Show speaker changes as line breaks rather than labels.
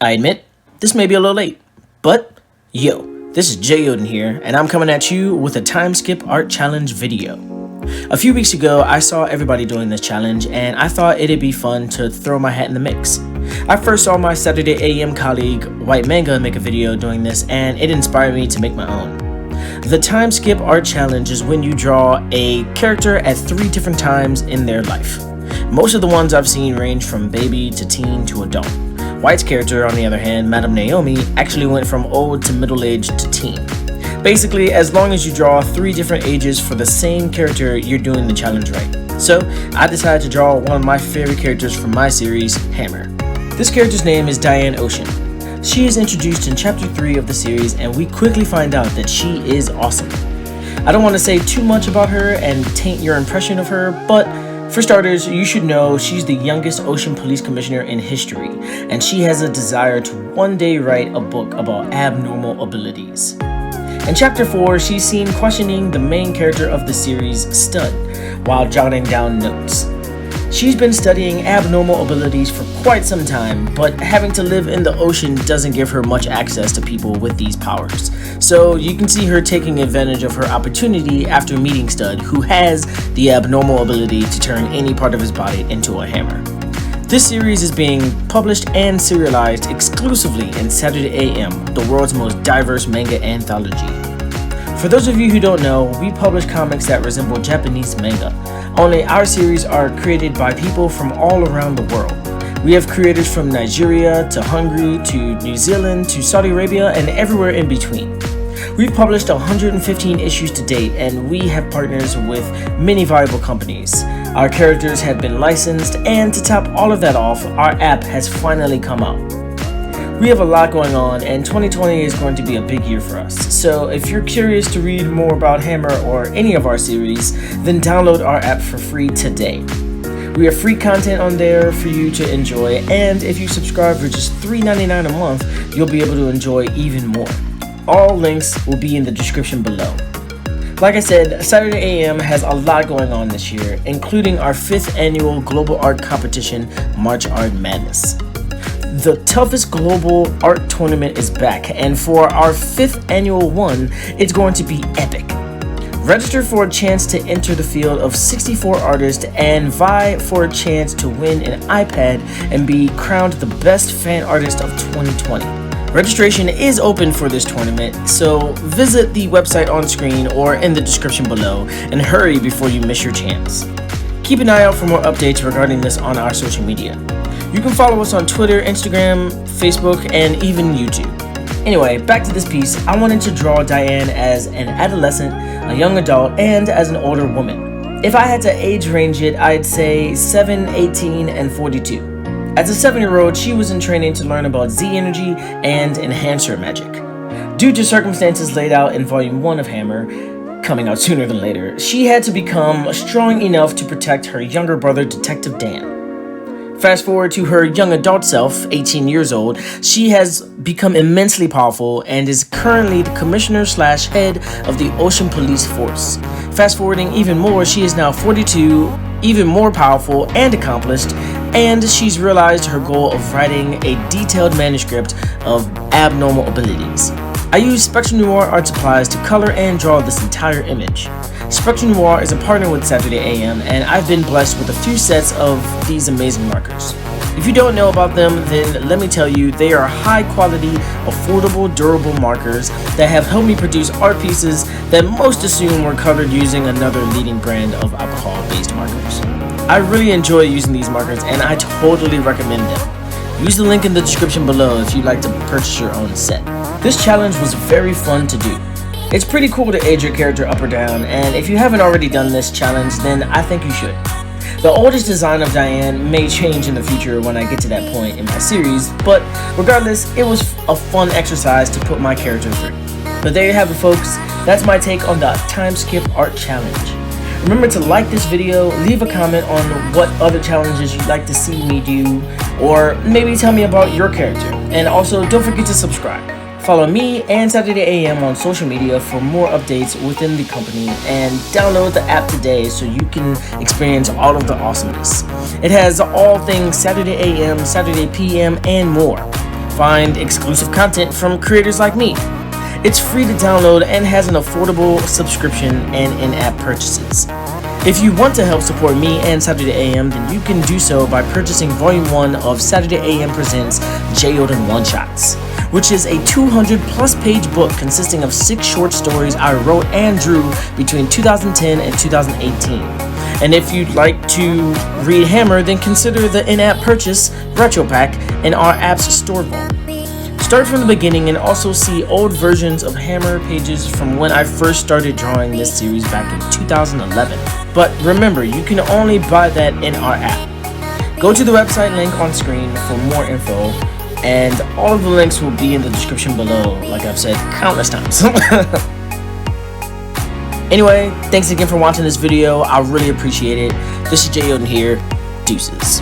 I admit, this may be a little late, but yo, this is JEYODIN here, and I'm coming at you with a time skip art challenge video. A few weeks ago, I saw everybody doing this challenge, and I thought it'd be fun to throw my hat in the mix. I first saw my Saturday AM colleague, White Manga, make a video doing this, and it inspired me to make my own. The time skip art challenge is when you draw a character at 3 different times in their life. Most of the ones I've seen range from baby to teen to adult. White's character, on the other hand, Madame Naomi, actually went from old to middle-aged to teen. Basically, as long as you draw 3 different ages for the same character, you're doing the challenge right. So, I decided to draw one of my favorite characters from my series, Hammer. This character's name is Diane Ocean. She is introduced in chapter 3 of the series, and we quickly find out that she is awesome. I don't want to say too much about her and taint your impression of her, but for starters, you should know she's the youngest Ocean Police Commissioner in history, and she has a desire to one day write a book about abnormal abilities. In chapter 4, she's seen questioning the main character of the series, Stud, while jotting down notes. She's been studying abnormal abilities for quite some time, but having to live in the ocean doesn't give her much access to people with these powers. So you can see her taking advantage of her opportunity after meeting Stud, who has the abnormal ability to turn any part of his body into a hammer. This series is being published and serialized exclusively in Saturday AM, the world's most diverse manga anthology. For those of you who don't know, we publish comics that resemble Japanese manga, only our series are created by people from all around the world. We have creators from Nigeria to Hungary to New Zealand to Saudi Arabia and everywhere in between. We've published 115 issues to date, and we have partners with many valuable companies. Our characters have been licensed, and to top all of that off, our app has finally come out. We have a lot going on, and 2020 is going to be a big year for us. So if you're curious to read more about Hammer or any of our series, then download our app for free today. We have free content on there for you to enjoy, and if you subscribe for just $3.99 a month, you'll be able to enjoy even more. All links will be in the description below. Like I said, Saturday AM has a lot going on this year, including our 5th annual global art competition, March Art Madness. The toughest global art tournament is back, and for our 5th annual one, it's going to be epic. Register for a chance to enter the field of 64 artists and vie for a chance to win an iPad and be crowned the best fan artist of 2020. Registration is open for this tournament, so visit the website on screen or in the description below and hurry before you miss your chance. Keep an eye out for more updates regarding this on our social media. You can follow us on Twitter, Instagram, Facebook, and even YouTube. Anyway, back to this piece. I wanted to draw Diane as an adolescent, a young adult, and as an older woman. If I had to age range it, I'd say 7, 18, and 42. As a 7-year-old, she was in training to learn about Z energy and enhancer magic. Due to circumstances laid out in Volume 1 of Hammer, coming out sooner than later, she had to become strong enough to protect her younger brother, Detective Dan. Fast forward to her young adult self, 18 years old, she has become immensely powerful and is currently the commissioner/head of the Ocean Police Force. Fast forwarding even more, she is now 42, even more powerful and accomplished, and she's realized her goal of writing a detailed manuscript of abnormal abilities. I use Spectrum Noir art supplies to color and draw this entire image. Spectrum Noir is a partner with Saturday AM, and I've been blessed with a few sets of these amazing markers. If you don't know about them, then let me tell you, they are high quality, affordable, durable markers that have helped me produce art pieces that most assume were colored using another leading brand of alcohol-based markers. I really enjoy using these markers, and I totally recommend them. Use the link in the description below if you'd like to purchase your own set. This challenge was very fun to do. It's pretty cool to age your character up or down, and if you haven't already done this challenge, then I think you should. The oldest design of Diane may change in the future when I get to that point in my series, but regardless, it was a fun exercise to put my character through. But there you have it, folks. That's my take on the time skip art challenge. Remember to like this video, leave a comment on what other challenges you'd like to see me do, or maybe tell me about your character. And also, don't forget to subscribe. Follow me and Saturday AM on social media for more updates within the company, and download the app today so you can experience all of the awesomeness. It has all things Saturday AM, Saturday PM, and more. find exclusive content from creators like me. It's free to download and has an affordable subscription and in-app purchases. If you want to help support me and Saturday AM, then you can do so by purchasing Volume 1 of Saturday AM Presents JEYODIN One-Shots, which is a 200-plus page book consisting of 6 short stories I wrote and drew between 2010 and 2018. And if you'd like to read Hammer, then consider the in-app purchase Retro Pack in our app's store vault. Start from the beginning and also see old versions of Hammer pages from when I first started drawing this series back in 2011. But remember, you can only buy that in our app. Go to the website link on screen for more info, and all of the links will be in the description below, like I've said countless times. Anyway, thanks again for watching this video. I really appreciate it. This is JEYODIN here. Deuces.